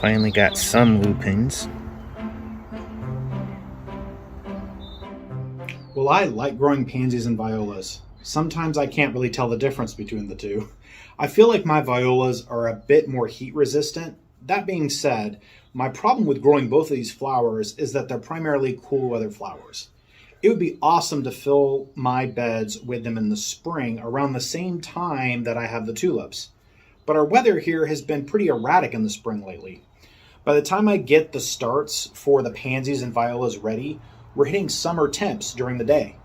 Finally got some lupins. Well, I like growing pansies and violas. Sometimes I can't really tell the difference between the two. I feel like my violas are a bit more heat resistant. That being said, my problem with growing both of these flowers is that they're primarily cool weather flowers. It would be awesome to fill my beds with them in the spring around the same time that I have the tulips. But our weather here has been pretty erratic in the spring lately. By the time I get the starts for the pansies and violas ready, we're hitting summer temps during the day.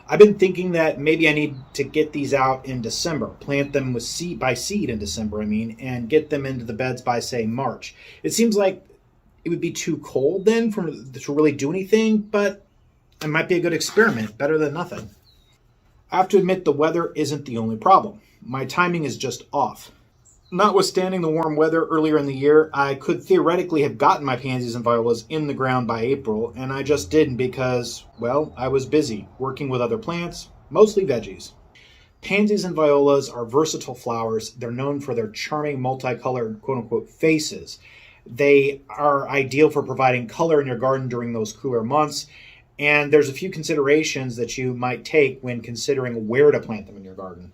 I've been thinking that maybe I need to get these out in December, plant them with seed by seed in December, and get them into the beds by say March. It seems like it would be too cold then to really do anything, but it might be a good experiment, better than nothing. I have to admit the weather isn't the only problem. My timing is just off. Notwithstanding the warm weather earlier in the year, I could theoretically have gotten my pansies and violas in the ground by April, and I just didn't because, well, I was busy working with other plants, mostly veggies. Pansies and violas are versatile flowers. They're known for their charming multicolored quote unquote faces. They are ideal for providing color in your garden during those cooler months, and there's a few considerations that you might take when considering where to plant them in your garden.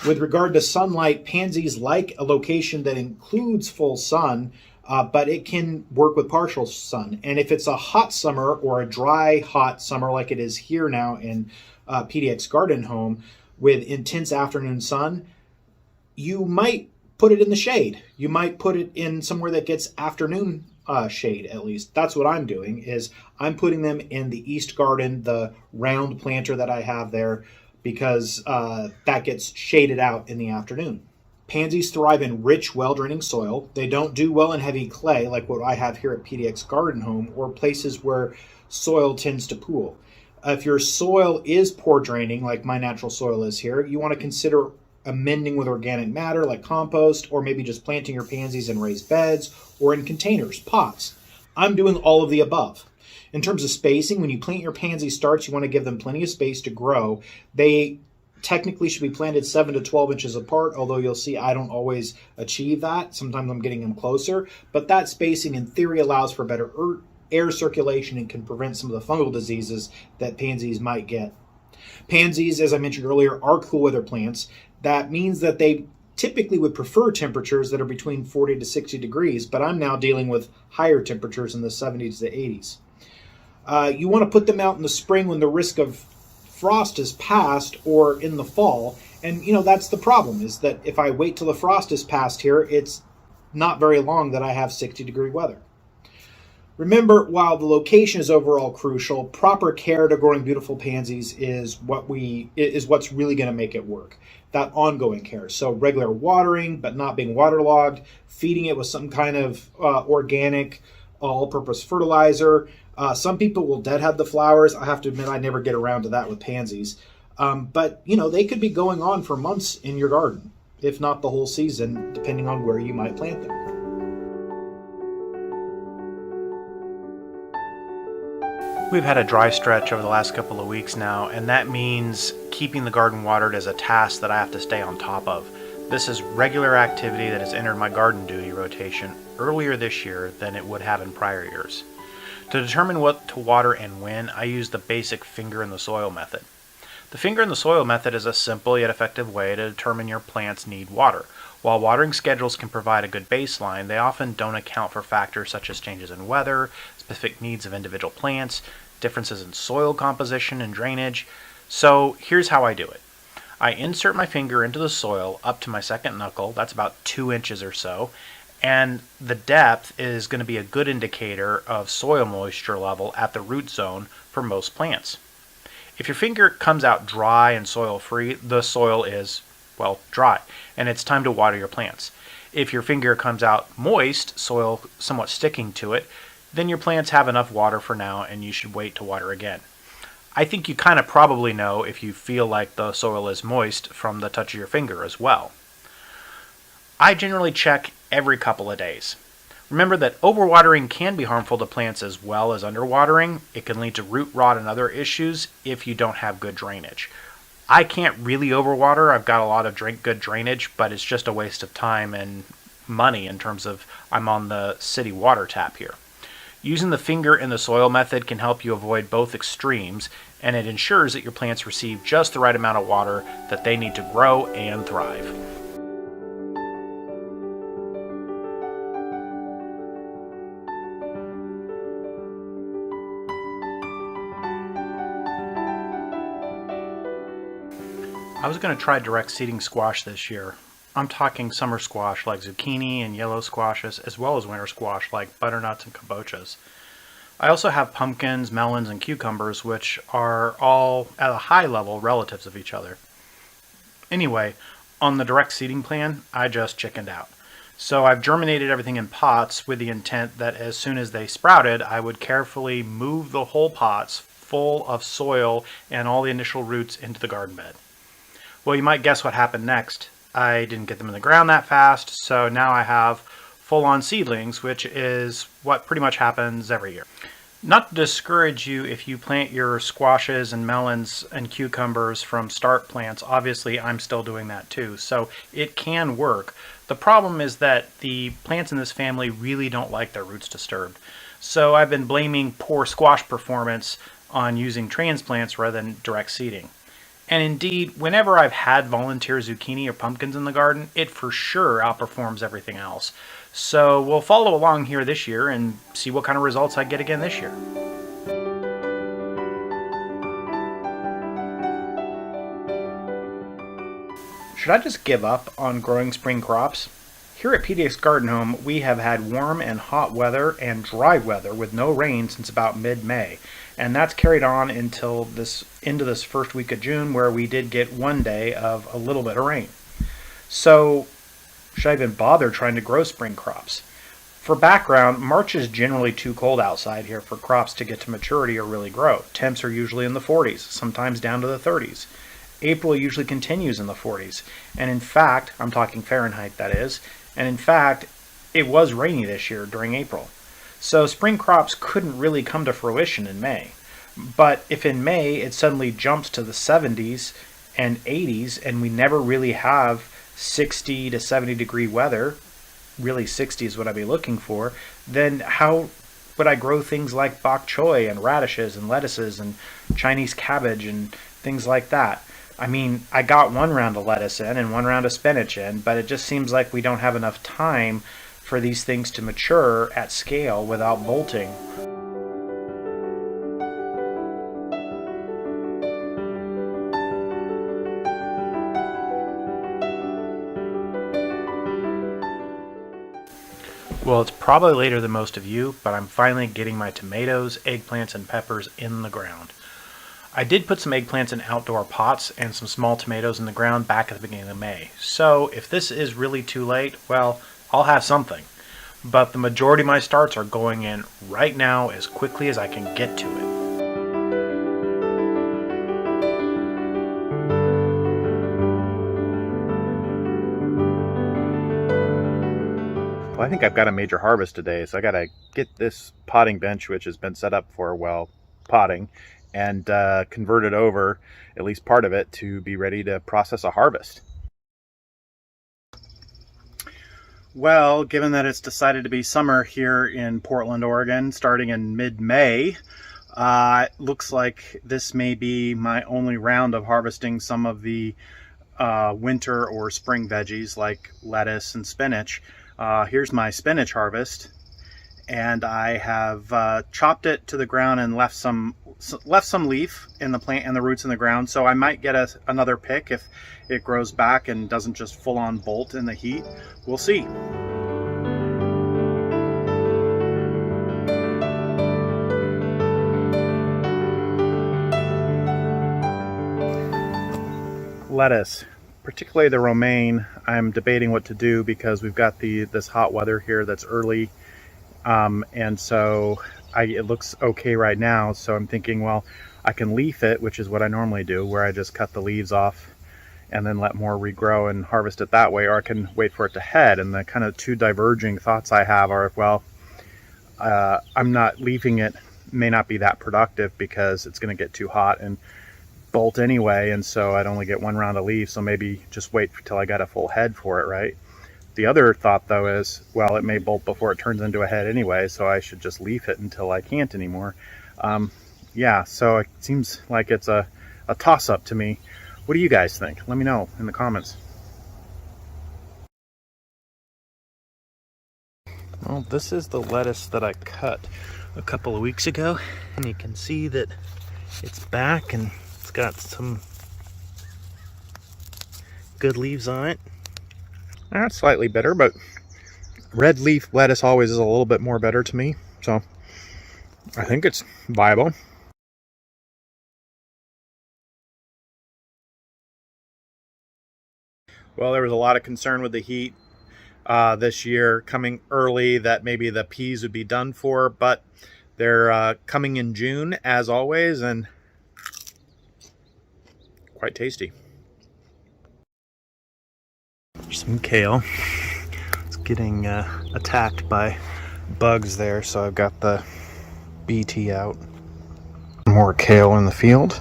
With regard to sunlight, pansies like a location that includes full sun, but it can work with partial sun. And if it's a hot summer or a dry, hot summer like it is here now in PDX Garden Home with intense afternoon sun, you might put it in the shade. You might put it in somewhere that gets afternoon shade, at least. That's what I'm doing, is I'm putting them in the East Garden, the round planter that I have there, because that gets shaded out in the afternoon. Pansies thrive in rich, well-draining soil. They don't do well in heavy clay like what I have here at PDX Garden Home or places where soil tends to pool. If your soil is poor draining, like my natural soil is here, you want to consider amending with organic matter like compost, or maybe just planting your pansies in raised beds or in containers, pots. I'm doing all of the above. In terms of spacing, when you plant your pansy starts, you want to give them plenty of space to grow. They technically should be planted 7 to 12 inches apart, although you'll see I don't always achieve that. Sometimes I'm getting them closer, but that spacing in theory allows for better air circulation and can prevent some of the fungal diseases that pansies might get. Pansies, as I mentioned earlier, are cool weather plants. That means that they typically would prefer temperatures that are between 40 to 60 degrees, but I'm now dealing with higher temperatures in the 70s to 80s. You want to put them out in the spring when the risk of frost is past, or in the fall. And, that's the problem, is that if I wait till the frost is past here, it's not very long that I have 60-degree weather. Remember, while the location is overall crucial, proper care to growing beautiful pansies is what's really going to make it work. That ongoing care. So regular watering, but not being waterlogged, feeding it with some kind of organic all-purpose fertilizer. Some people will deadhead the flowers. I have to admit I never get around to that with pansies. But, they could be going on for months in your garden, if not the whole season, depending on where you might plant them. We've had a dry stretch over the last couple of weeks now, and that means keeping the garden watered is a task that I have to stay on top of. This is regular activity that has entered my garden duty rotation earlier this year than it would have in prior years. To determine what to water and when, I use the basic finger in the soil method. The finger in the soil method is a simple yet effective way to determine your plants need water. While watering schedules can provide a good baseline, they often don't account for factors such as changes in weather, specific needs of individual plants, differences in soil composition and drainage. So here's how I do it. I insert my finger into the soil up to my second knuckle, that's about 2 inches or so, and the depth is going to be a good indicator of soil moisture level at the root zone for most plants. If your finger comes out dry and soil free, the soil is, well, dry, and it's time to water your plants. If your finger comes out moist, soil somewhat sticking to it, then your plants have enough water for now and you should wait to water again. I think you kind of probably know if you feel like the soil is moist from the touch of your finger as well. I generally check every couple of days. Remember that overwatering can be harmful to plants as well as underwatering. It can lead to root rot and other issues if you don't have good drainage. I can't really overwater. I've got a lot of good drainage, but it's just a waste of time and money in terms of I'm on the city water tap here. Using the finger in the soil method can help you avoid both extremes, and it ensures that your plants receive just the right amount of water that they need to grow and thrive. I was going to try direct seeding squash this year. I'm talking summer squash like zucchini and yellow squashes, as well as winter squash like butternuts and kabochas. I also have pumpkins, melons, and cucumbers, which are all at a high level relatives of each other. Anyway, on the direct seeding plan, I just chickened out. So I've germinated everything in pots with the intent that as soon as they sprouted, I would carefully move the whole pots full of soil and all the initial roots into the garden bed. Well, you might guess what happened next. I didn't get them in the ground that fast, so now I have full-on seedlings, which is what pretty much happens every year. Not to discourage you if you plant your squashes and melons and cucumbers from start plants. Obviously, I'm still doing that too, so it can work. The problem is that the plants in this family really don't like their roots disturbed. So I've been blaming poor squash performance on using transplants rather than direct seeding. And indeed, whenever I've had volunteer zucchini or pumpkins in the garden, it for sure outperforms everything else. So we'll follow along here this year and see what kind of results I get again this year. Should I just give up on growing spring crops? Here at PDX Garden Home, we have had warm and hot weather and dry weather with no rain since about mid-May. And that's carried on into this first week of June, where we did get one day of a little bit of rain. So should I even bother trying to grow spring crops? For background, March is generally too cold outside here for crops to get to maturity or really grow. Temps are usually in the 40s, sometimes down to the 30s. April usually continues in the 40s. And in fact, I'm talking Fahrenheit that is, and in fact, it was rainy this year during April. So spring crops couldn't really come to fruition in May. But if in May it suddenly jumps to the 70s and 80s and we never really have 60 to 70 degree weather, really 60 is what I'd be looking for, then how would I grow things like bok choy and radishes and lettuces and Chinese cabbage and things like that? I mean, I got one round of lettuce in and one round of spinach in, but it just seems like we don't have enough time for these things to mature at scale without bolting. Well, it's probably later than most of you, but I'm finally getting my tomatoes, eggplants, and peppers in the ground. I did put some eggplants in outdoor pots and some small tomatoes in the ground back at the beginning of May. So if this is really too late, well, I'll have something. But the majority of my starts are going in right now as quickly as I can get to it. Well, I think I've got a major harvest today, so I got to get this potting bench, which has been set up for, well, potting, and convert it over, at least part of it, to be ready to process a harvest. Well, given that it's decided to be summer here in Portland, Oregon, starting in mid-May, it looks like this may be my only round of harvesting some of the winter or spring veggies like lettuce and spinach. Here's my spinach harvest, and I have chopped it to the ground and left some leaf in the plant and the roots in the ground. So I might get another pick if it grows back and doesn't just full-on bolt in the heat. We'll see. Lettuce, particularly the romaine, I'm debating what to do because we've got this hot weather here that's early, and so it looks okay right now. So I'm thinking, well, I can leaf it, which is what I normally do, where I just cut the leaves off and then let more regrow and harvest it that way, or I can wait for it to head. And the kind of two diverging thoughts I have are, well, I'm not leafing it, may not be that productive because it's going to get too hot and bolt anyway, and so I'd only get one round of leaves, so maybe just wait till I got a full head for it, right? The other thought, though, is, well, it may bolt before it turns into a head anyway, so I should just leave it until I can't anymore. Yeah, so it seems like it's a toss-up to me. What do you guys think? Let me know in the comments. Well, this is the lettuce that I cut a couple of weeks ago, and you can see that it's back and it's got some good leaves on it. That's slightly bitter, but red leaf lettuce always is a little bit more bitter to me, so I think it's viable. Well, there was a lot of concern with the heat this year coming early, that maybe the peas would be done for, but they're coming in June as always, and quite tasty. Some kale. It's getting attacked by bugs there, so I've got the BT out. More kale in the field.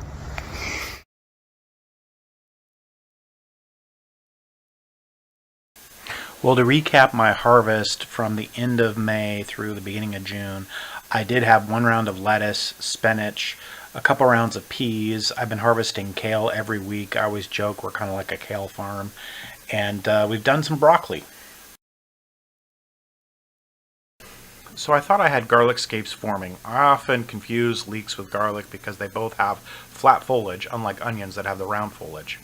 Well, to recap my harvest from the end of May through the beginning of June, I did have 1 round of lettuce, spinach, a couple rounds of peas. I've been harvesting kale every week. I always joke we're kind of like a kale farm. And we've done some broccoli. So I thought I had garlic scapes forming. I often confuse leeks with garlic because they both have flat foliage, unlike onions that have the round foliage.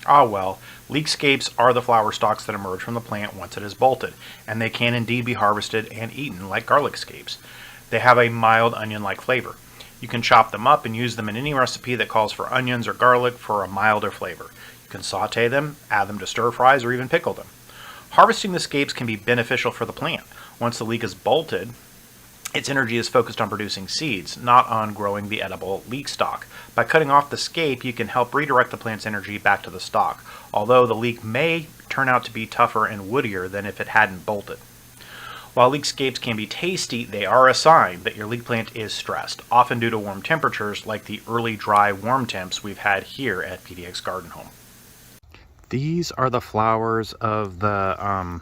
Ah well, leek scapes are the flower stalks that emerge from the plant once it is bolted, and they can indeed be harvested and eaten like garlic scapes. They have a mild onion-like flavor. You can chop them up and use them in any recipe that calls for onions or garlic for a milder flavor. You can saute them, add them to stir fries, or even pickle them. Harvesting the scapes can be beneficial for the plant. Once the leek is bolted, its energy is focused on producing seeds, not on growing the edible leek stalk. By cutting off the scape, you can help redirect the plant's energy back to the stalk, although the leek may turn out to be tougher and woodier than if it hadn't bolted. While leek scapes can be tasty, they are a sign that your leek plant is stressed, often due to warm temperatures like the early dry warm temps we've had here at PDX Garden Home. These are the flowers of the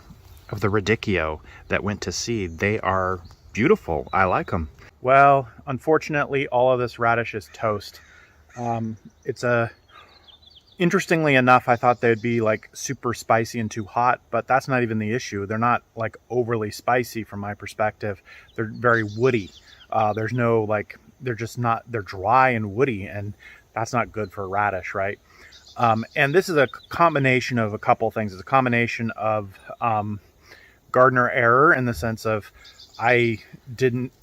radicchio that went to seed. They are beautiful. I like them. Well, unfortunately, all of this radish is toast. Interestingly enough, I thought they'd be like super spicy and too hot, but that's not even the issue. They're not like overly spicy from my perspective. They're very woody. There's no like, they're dry and woody, and that's not good for a radish, right? And this is a combination of a couple things. It's a combination of gardener error, in the sense of I didn't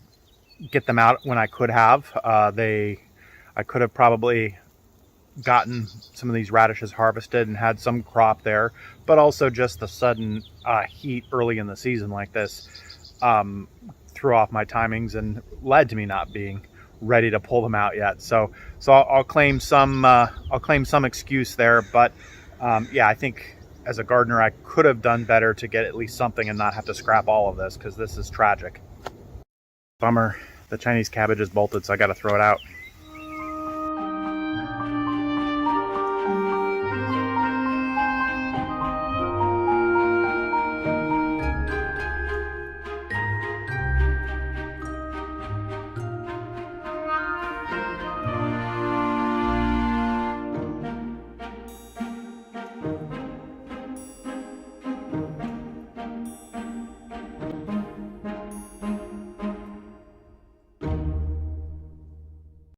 get them out when I could have. I could have probably gotten some of these radishes harvested and had some crop there, but also just the sudden heat early in the season like this threw off my timings and led to me not being ready to pull them out yet. So I'll claim some excuse there, but yeah, I think as a gardener I could have done better to get at least something and not have to scrap all of this, because this is tragic. Bummer. The Chinese cabbage is bolted, so I got to throw it out.